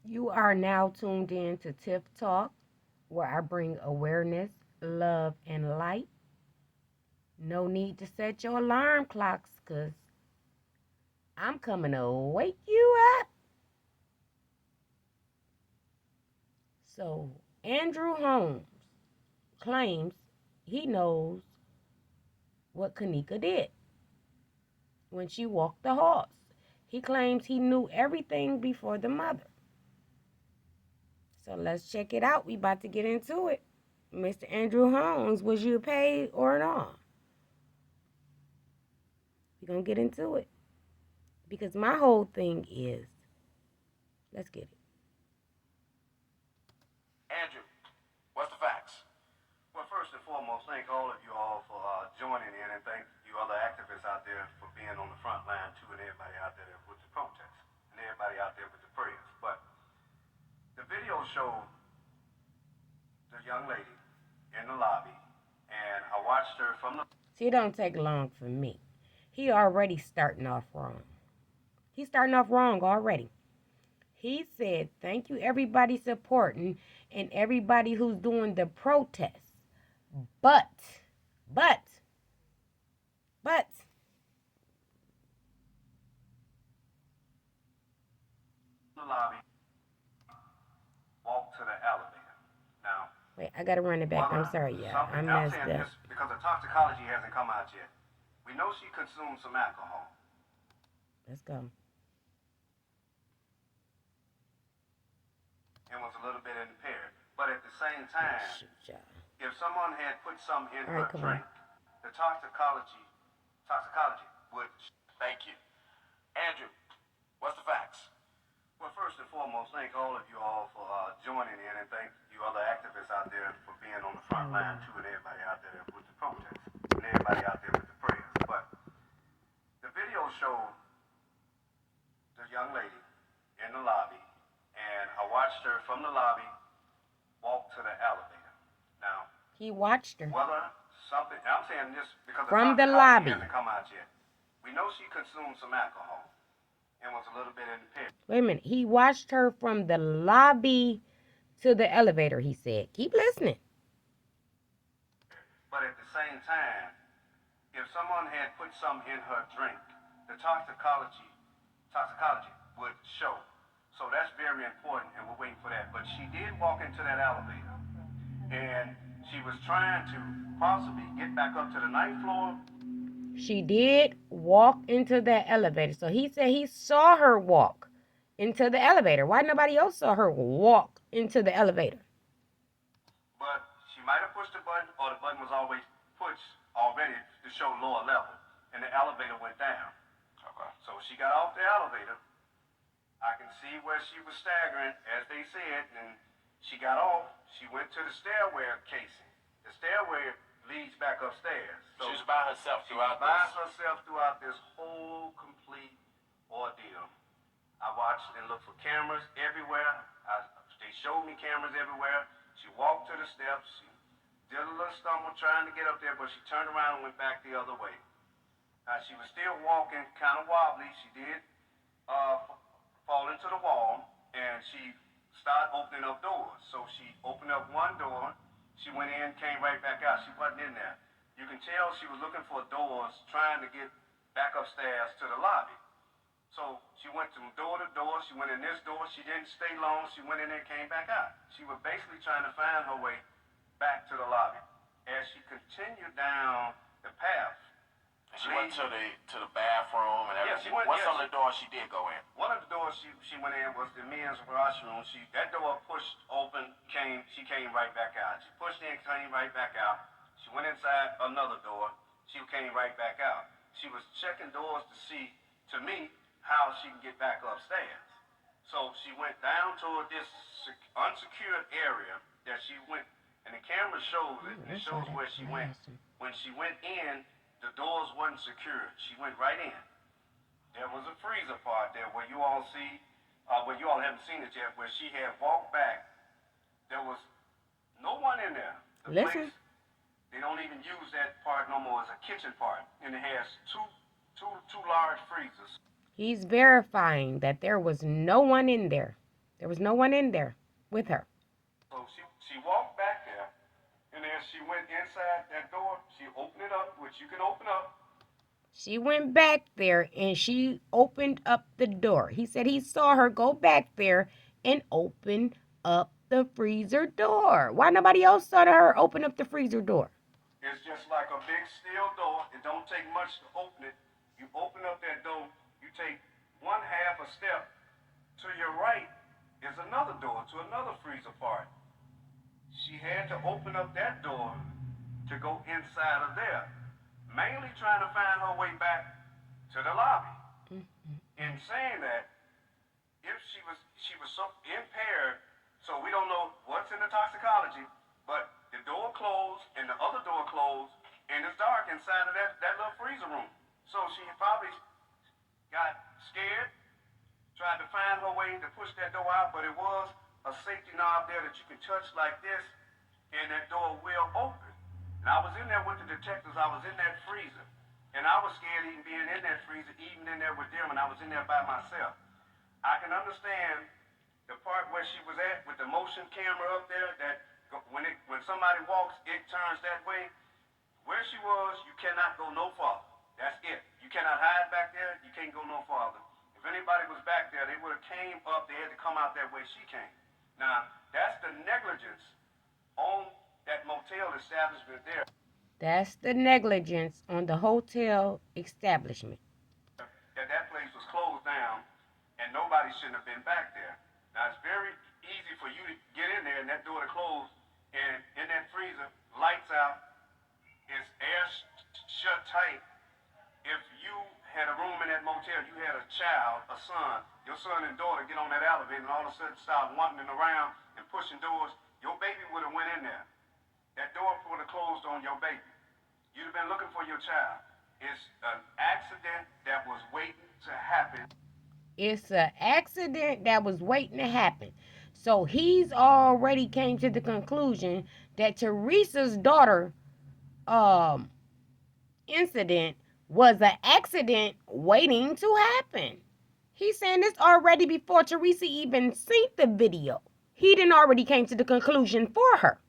You are now tuned in to Tiff Talk, where I bring awareness, love, and light. No need to set your alarm clocks, because I'm coming to wake you up. So, Andrew Holmes claims he knows what Kanika did when she walked the horse. He claims he knew everything before the mother. So let's check it out. We about to get into it. Mr. Andrew Holmes, was you paid or not? We're going to get into it. Because my whole thing is, let's get it. Andrew, what's the facts? Well, first and foremost, thank all of you all for joining in, and thank you other activists out there for being on the front line too, and everybody out there with the protests, and everybody out there with the prayers. But the video showed the young lady in the lobby, and I watched her from the... See, it don't take long for me. He already starting off wrong. He's starting off wrong already. He said, thank you everybody supporting and everybody who's doing the protests. But, the lobby, walk to the elevator. Now, wait, I gotta run it back. I'm sorry, y'all. I messed saying up. this because the toxicology hasn't come out yet. We know she consumed some alcohol. Let's go. And was a little bit impaired. But at the same time, if someone had put some in her drink, the toxicology would... Thank you. Andrew, what's the facts? Well, first and foremost, thank all of you all for joining in, and thank you other activists out there for being on the front line too, and everybody out there with the protests, and everybody out there with the prayers. But the video showed the young lady in the lobby, and I watched her from the lobby walk to the elevator. Now, he watched her whether something... I'm saying this because from the toxicology lobby. hasn't come out yet. We know she consumed some alcohol and was a little bit impaired. Wait a minute. He watched her from the lobby to the elevator, he said. Keep listening. But at the same time, if someone had put some in her drink, the toxicology would show. So that's very important, and we're waiting for that. But she did walk into that elevator, and she was trying to possibly get back up to the ninth floor. She did walk into that elevator. So he said he saw her walk into the elevator. Why nobody else saw her walk into the elevator? But she might have pushed the button, or the button was always pushed already to show lower level, and the elevator went down. Okay. So she got off the elevator. I can see where she was staggering, as they said, and she got off. She went to the stairway casing. The stairway leads back upstairs. So she was by herself throughout this whole complete ordeal. I watched and looked for cameras everywhere. They showed me cameras everywhere. She walked to the steps. She did a little stumble trying to get up there, but she turned around and went back the other way. She was still walking, kind of wobbly. She did fall into the wall, and she started opening up doors. So she opened up one door. She went in, came right back out. She wasn't in there. You can tell she was looking for doors, trying to get back upstairs to the lobby. So she went from door to door. She went in this door. She didn't stay long. She went in there and came back out. She was basically trying to find her way back to the lobby. As she continued down the path, she went to the bathroom and everything. What's some of the doors she did go in? One of the doors she went in was the men's washroom. That door pushed open, she came right back out. She pushed in, came right back out. She went inside another door. She came right back out. She was checking doors to see, to me, how she can get back upstairs. So she went down toward this unsecured area that she went, and the camera shows it. It shows where she went. When she went in, the doors wasn't secured. She went right in. There was a freezer part there where you all see, where you all haven't seen it yet, where she had walked back. There was no one in there. Listen. They don't even use that part no more as a kitchen part. And it has two large freezers. He's verifying that there was no one in there. There was no one in there with her. So she walked back there, and then she went inside that door. She opened it up, which you can open up. She went back there and she opened up the door. He said he saw her go back there and open up the freezer door. Why nobody else saw her open up the freezer door? It's just like a big steel door. It don't take much to open it. You open up that door, you take one half a step. To your right is another door to another freezer part. She had to open up that door to go inside of there, mainly trying to find her way back to the lobby. In saying that, if she was so impaired, so we don't know what's in the toxicology, but the door closed and the other door closed, and it's dark inside of that little freezer room. So she probably got scared, tried to find her way to push that door out, but it was a safety knob there that you can touch like this, and that door will open. And I was in there with the detectives. I was in that freezer, and I was scared even being in that freezer, even in there with them, and I was in there by myself. I can understand the part where she was at with the motion camera up there, that when somebody walks, it turns that way. Where she was, you cannot go no farther. That's it. You cannot hide back there. You can't go no farther. If anybody was back there, they would have came up. They had to come out that way she came. Now, that's the negligence on that motel establishment there. That's the negligence on the hotel establishment. That place was closed down, and nobody shouldn't have been back there. Now, it's very easy for you to get in there and that door to close, and in that freezer, lights out, it's air shut tight. If you had a room in that motel, you had a child, a son, your son and daughter get on that elevator and all of a sudden start wandering around and pushing doors, your baby would have went in there. That door would have closed on your baby. You'd have been looking for your child. It's an accident that was waiting to happen. It's an accident that was waiting to happen. So he's already came to the conclusion that Teresa's daughter incident was an accident waiting to happen. He's saying this already before Teresa even seen the video. He didn't already came to the conclusion for her.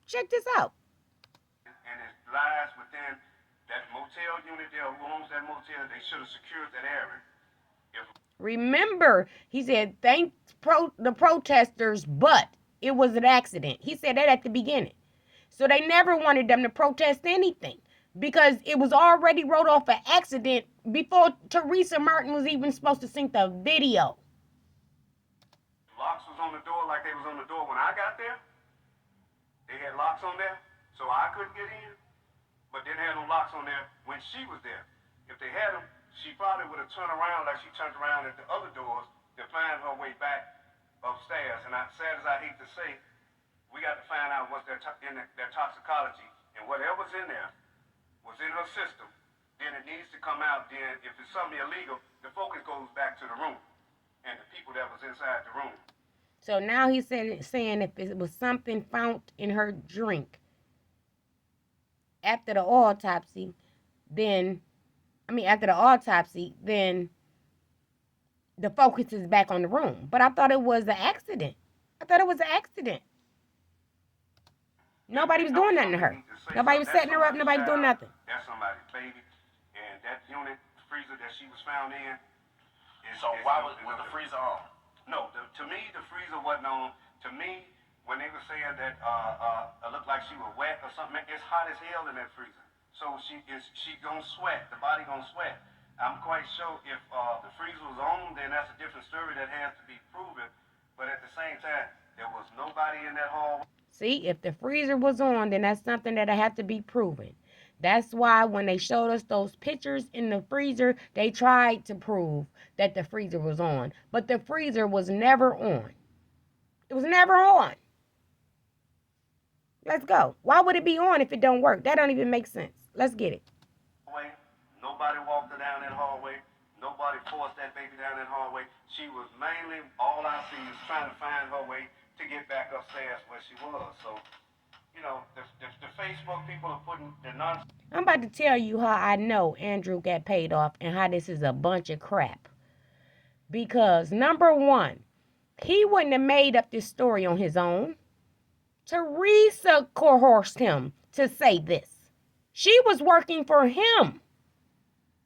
Check this out. And it lies within that motel unit there, who owns that motel. They should have secured that area. Remember, he said, thank the protesters, but it was an accident. He said that at the beginning. So they never wanted them to protest anything because it was already wrote off an accident before Teresa Martin was even supposed to see the video. Locks was on the door like they was on the door when I got there. They had locks on there, so I couldn't get in, but didn't have no locks on there when she was there. If they had them, she probably would have turned around like she turned around at the other doors to find her way back upstairs. And sad as I hate to say, we got to find out what's in their toxicology. And whatever's in there was in her system, then it needs to come out. Then if it's something illegal, the focus goes back to the room and the people that was inside the room. So now he's saying if it was something found in her drink after the autopsy, then the focus is back on the room. But I thought it was an accident. Nobody was doing nothing to her. Nobody was setting her up. Nobody was doing nothing. That's somebody's baby. And that unit freezer that she was found in. So why was the freezer on? No, to me, the freezer wasn't on. To me, when they were saying that it looked like she was wet or something, it's hot as hell in that freezer. So she gonna sweat. The body gonna sweat. I'm quite sure if the freezer was on, then that's a different story that has to be proven. But at the same time, there was nobody in that hallway. See, if the freezer was on, then that's something that had to be proven. That's why when they showed us those pictures in the freezer, they tried to prove that the freezer was on. But the freezer was never on. It was never on. Let's go. Why would it be on if it don't work? That don't even make sense. Let's get it. Nobody walked her down that hallway. Nobody forced that baby down that hallway. She was mainly, all I see is trying to find her way to get back upstairs where she was. So, you know, the Facebook people are putting the nonsense. I'm about to tell you how I know Andrew got paid off and how this is a bunch of crap. Because, number one, He wouldn't have made up this story on his own. Teresa coerced him to say this. She was working for him.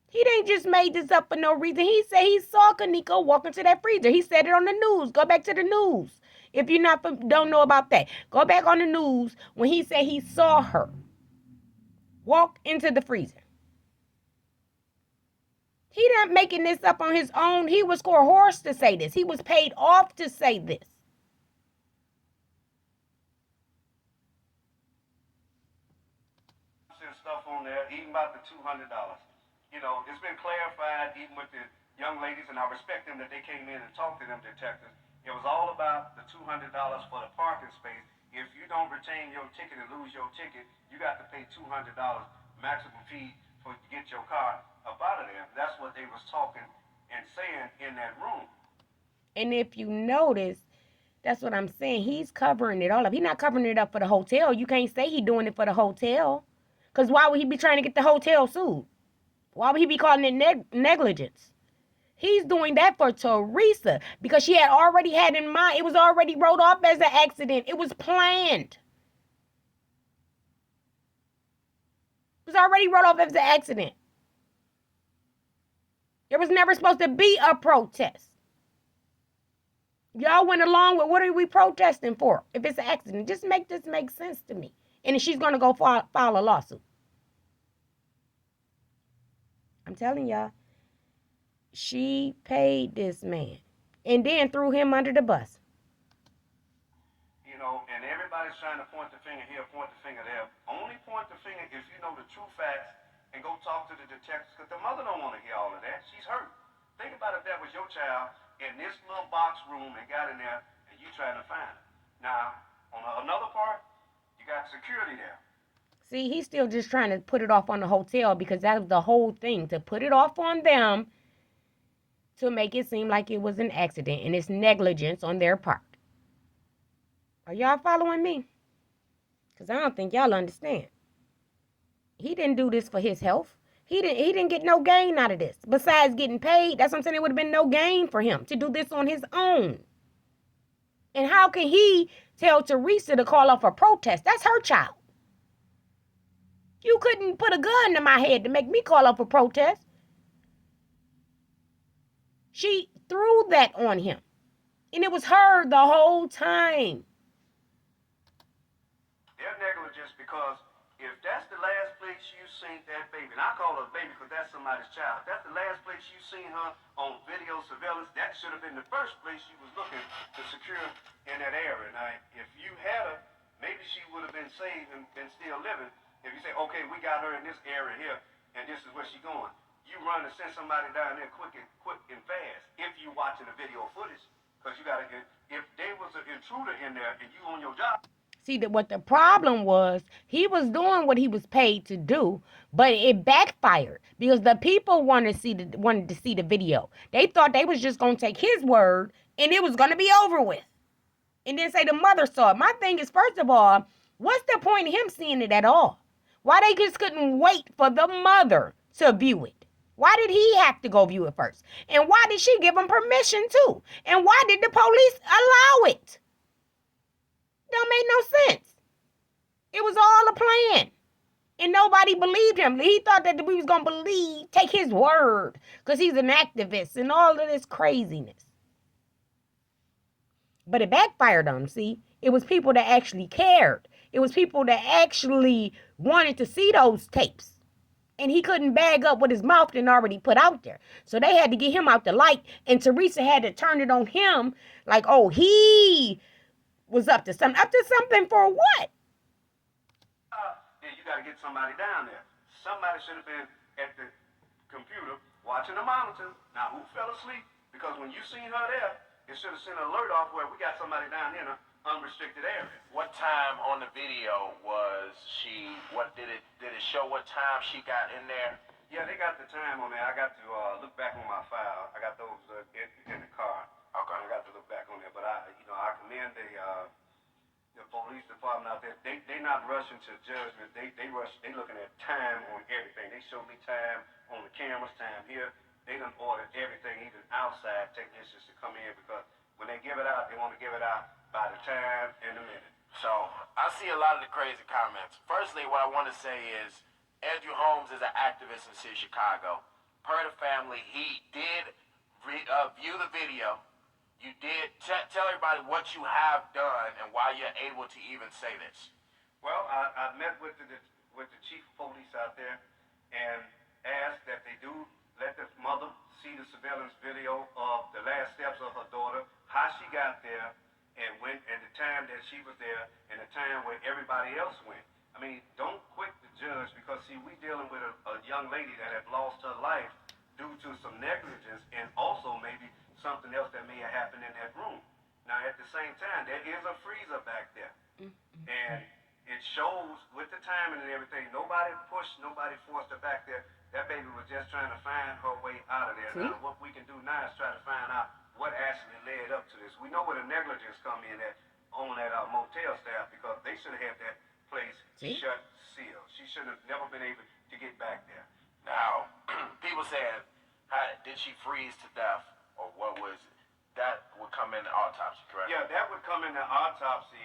He didn't just made this up for no reason. He said he saw Kaniko walk into that freezer. He said it on the news. Go back to the news. If you don't know about that, go back on the news when he said he saw her walk into the freezer. He not making this up on his own. He was coerced to say this. He was paid off to say this. Stuff on there, even about the $200. You know, it's been clarified even with the young ladies, and I respect them that they came in and talked to them detectives. It was all about the $200 for the parking space. If you don't retain your ticket and lose your ticket, you got to pay $200 maximum fee to get your car up out of there. That's what they was talking and saying in that room. And if you notice, that's what I'm saying. He's covering it all up. He's not covering it up for the hotel. You can't say he's doing it for the hotel. Because why would he be trying to get the hotel sued? Why would he be calling it negligence? He's doing that for Teresa because she had already had in mind. It was already wrote off as an accident. It was planned. It was already wrote off as an accident. There was never supposed to be a protest. Y'all went along with what are we protesting for? If it's an accident, just make this make sense to me. And she's going to go file a lawsuit. I'm telling y'all, she paid this man and then threw him under the bus. You know, and everybody's trying to point the finger here, point the finger there. Only point the finger if you know the true facts and go talk to the detectives because the mother don't want to hear all of that. She's hurt. Think about if that was your child in this little box room and got in there and you trying to find it. Now, on another part, you got security there. See, he's still just trying to put it off on the hotel because that was the whole thing, to put it off on them to make it seem like it was an accident and it's negligence on their part. Are y'all following me? Because I don't think y'all understand. He didn't do this for his health. He didn't get no gain out of this. Besides getting paid, that's what I'm saying, it would have been no gain for him to do this on his own. And how can he tell Teresa to call off a protest? That's her child. You couldn't put a gun to my head to make me call off a protest. She threw that on him. And it was her the whole time. They're negligence because if that's the last place you seen that baby, and I call her a baby because that's somebody's child, that's the last place you seen her on video surveillance, that should have been the first place you was looking to secure in that area. Now, if you had her, maybe she would have been saved and still living. If you say, okay, we got her in this area here, and this is where she's going, you run to send somebody down there quick and fast if you watching the video footage. Because you got to get, if there was an intruder in there and you on your job. See, that what the problem was, he was doing what he was paid to do, but it backfired because the people wanted to see the video. They thought they was just going to take his word and it was going to be over with. And then say the mother saw it. My thing is, first of all, what's the point of him seeing it at all? Why they just couldn't wait for the mother to view it? Why did he have to go view it first? And why did she give him permission to? And why did the police allow it? Don't make no sense. It was all a plan. And nobody believed him. He thought that we was going to take his word because he's an activist and all of this craziness. But it backfired on him, see? It was people that actually cared. It was people that actually wanted to see those tapes. And he couldn't bag up what his mouth had already put out there. So they had to get him out the light. And Teresa had to turn it on him like, oh, he was up to something. Up to something for what? Then you got to get somebody down there. Somebody should have been at the computer watching the monitor. Now, who fell asleep? Because when you seen her there, it should have sent an alert off where we got somebody down here in an unrestricted area. What time on the video was she? What did it show? What time she got in there? Yeah, they got the time on there. I got to look back on my file. I got those in the car. Okay. I got to look back on there, but I commend the police department out there. They not rushing to judgment. They looking at time on everything. They show me time on the cameras, time here. They done ordered everything, even outside technicians to come in because when when they give it out, they want to give it out by the time and the minute. So I see a lot of the crazy comments. Firstly, what I want to say is Andrew Holmes is an activist in the city of Chicago. Per the family, he did view the video. You did tell everybody what you have done and why you're able to even say this. Well, I met with the chief of police out there and asked that they do let the mother see the surveillance video of the last steps of her daughter, how she got there, and the time that she was there, and the time where everybody else went. I mean, don't quit the judge because, see, we dealing with a young lady that had lost her life due to some negligence and also maybe something else that may have happened in that room. Now, at the same time, there is a freezer back there. And it shows with the timing and everything, nobody pushed, nobody forced her back there. That baby was just trying to find her way out of there. See? Now, what we can do now is try to find out what actually led up to this. We know where the negligence come in at on that motel staff because they should have had that place shut, sealed. She should have never been able to get back there. Now, people saying, did she freeze to death or what was it? That would come in the autopsy, correct? Yeah, that would come in the autopsy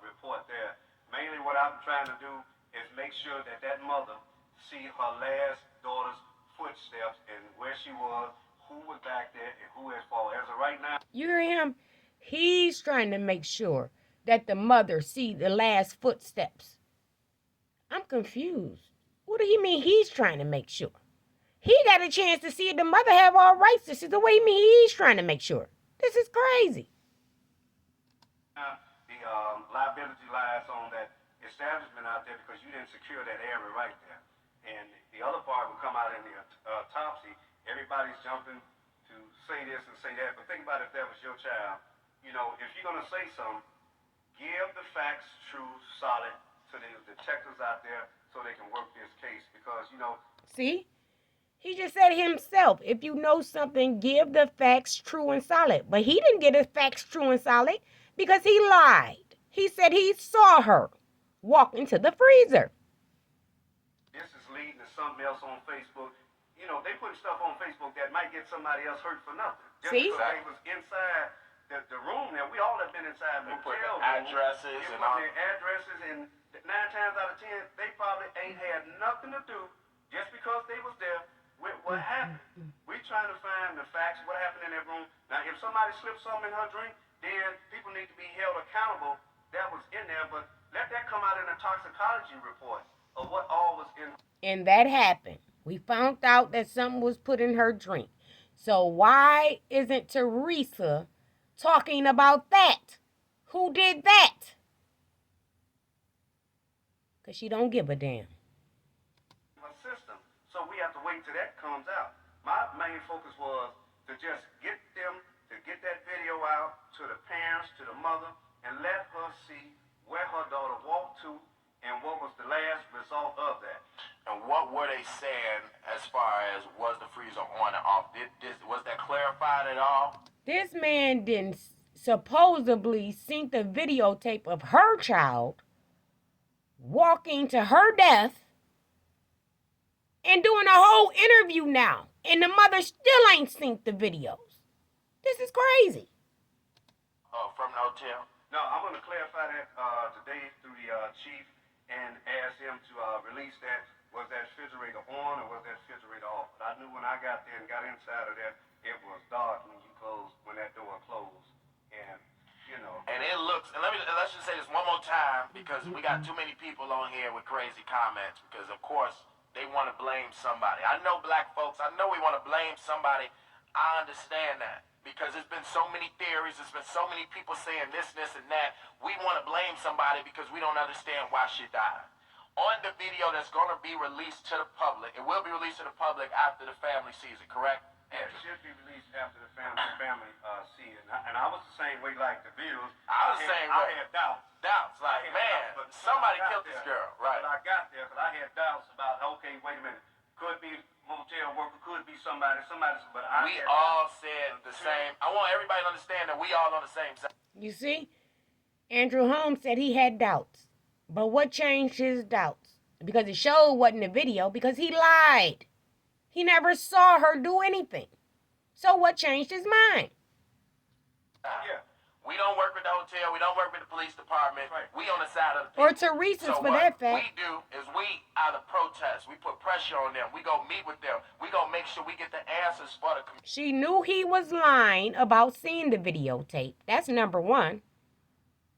report there. Mainly what I'm trying to do is make sure that that mother see her last daughter's footsteps and where she was, who was back there, and who has fallen. As of right now, You hear him? He's trying to make sure that the mother see the last footsteps. I'm confused. What do he mean he's trying to make sure? He got a chance to see it. The mother have all rights to see. The way he mean he's trying to make sure. This is crazy. the liability lies on that establishment out there because you didn't secure that area right there. And the other part will come out in the autopsy. Everybody's jumping to say this and say that. But think about if that was your child. You know, if you're going to say something, give the facts true, solid to the detectives out there so they can work this case. Because, you know. See? He just said himself, if you know something, give the facts true and solid. But he didn't get his facts true and solid because he lied. He said he saw her walk into the freezer. This is leading to something else on Facebook. You know, they put stuff on Facebook that might get somebody else hurt for nothing. Just See? because they was inside the room there. We all have been inside They motel put rooms. addresses They and put all. their addresses, and 9 times out of 10, they probably ain't had nothing to do just because they was there with what happened. We trying to find the facts, what happened in that room. Now, if somebody slipped something in her drink, then people need to be held accountable. That was in there, but let that come out in a toxicology report of what all was in. And that happened. We found out that something was put in her drink. So why isn't Teresa talking about that? Who did that? Because she don't give a damn. Her system. So we have to wait till that comes out. My main focus was to just get them to get that video out to the parents, to the mother, and let her see where her daughter walked to and what was the last result of that. And what were they saying as far as was the freezer on and off? Was that clarified at all? This man didn't supposedly seen the videotape of her child walking to her death and doing a whole interview now. And the mother still ain't seen the videos. This is crazy. From the hotel? No, I'm going to clarify that today through the chief and ask him to release that. Was that refrigerator on or was that refrigerator off? But I knew when I got there and got inside of there, it was dark when that door closed. And, you know. And it looks, and let's just say this one more time because we got too many people on here with crazy comments because, of course, they want to blame somebody. I know black folks, I know we want to blame somebody. I understand that because there's been so many theories, there's been so many people saying this, and that. We want to blame somebody because we don't understand why she died. On the video that's going to be released to the public, it will be released to the public after the family sees it, correct? Yeah, it should be released after the family see it. And I was the same way like the views. I was the same way. I had doubts. Like, man, somebody killed this girl, right? But I got there because I had doubts about, okay, wait a minute. Could be motel worker, could be somebody, but I We all said the same. I want everybody to understand that we all on the same side. You see? Andrew Holmes said he had doubts. But what changed his doubts? Because it showed wasn't a video because he lied. He never saw her do anything. So what changed his mind? Yeah. We don't work with the hotel. We don't work with the police department. Right. We on the side of the Or people. Teresa's So for what that fact. we do is we either protest. We put pressure on them. We go meet with them. We go make sure we get the answers for the community. She knew he was lying about seeing the videotape. That's number one.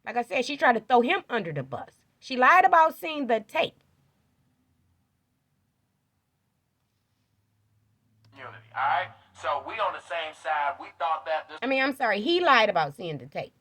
Like I said, she tried to throw him under the bus. She lied about seeing the tape. Community, all right? So we on the same side. We thought that this I'm sorry, he lied about seeing the tape.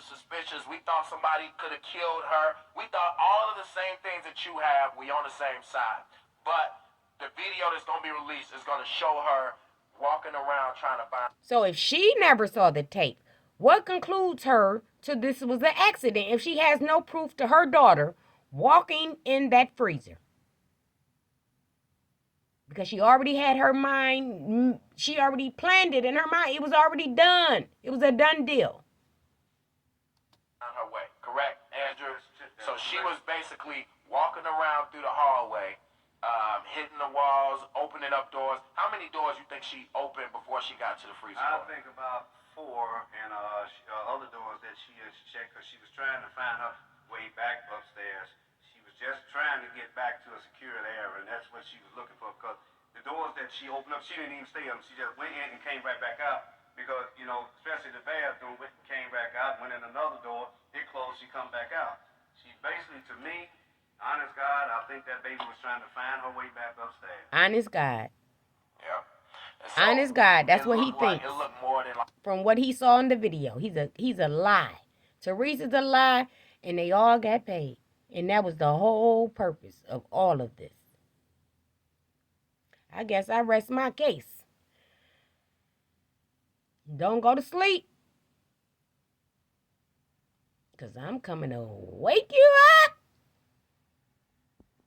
was suspicious. We thought somebody could have killed her. We thought all of the same things that you have. We on the same side. But the video that's going to be released is going to show her walking around trying to find. So if she never saw the tape, what concludes her to this was an accident if she has no proof to her daughter walking in that freezer? Because she already had her mind, she already planned it in her mind. It was already done. It was a done deal. On her way, correct, Andrew? So she was basically walking around through the hallway, hitting the walls, opening up doors. How many doors you think she opened before she got to the freezer? I think about 4, and other doors that she checked because she was trying to find her way back upstairs. She was just trying to get back to a secure area, and that's what she was looking for. Because the doors that she opened up, she didn't even stay up. She just went in and came right back out. Because, you know, especially the bathroom, went and came back out, went in another door, it closed, she come back out. She basically, to me, honest God, I think that baby was trying to find her way back upstairs. Honest God. Yeah. Honest God, that's what he thinks. It looked more than like. From what he saw in the video, he's a lie. Teresa's a lie, and they all got paid. And that was the whole purpose of all of this. I guess I rest my case. Don't go to sleep, because I'm coming to wake you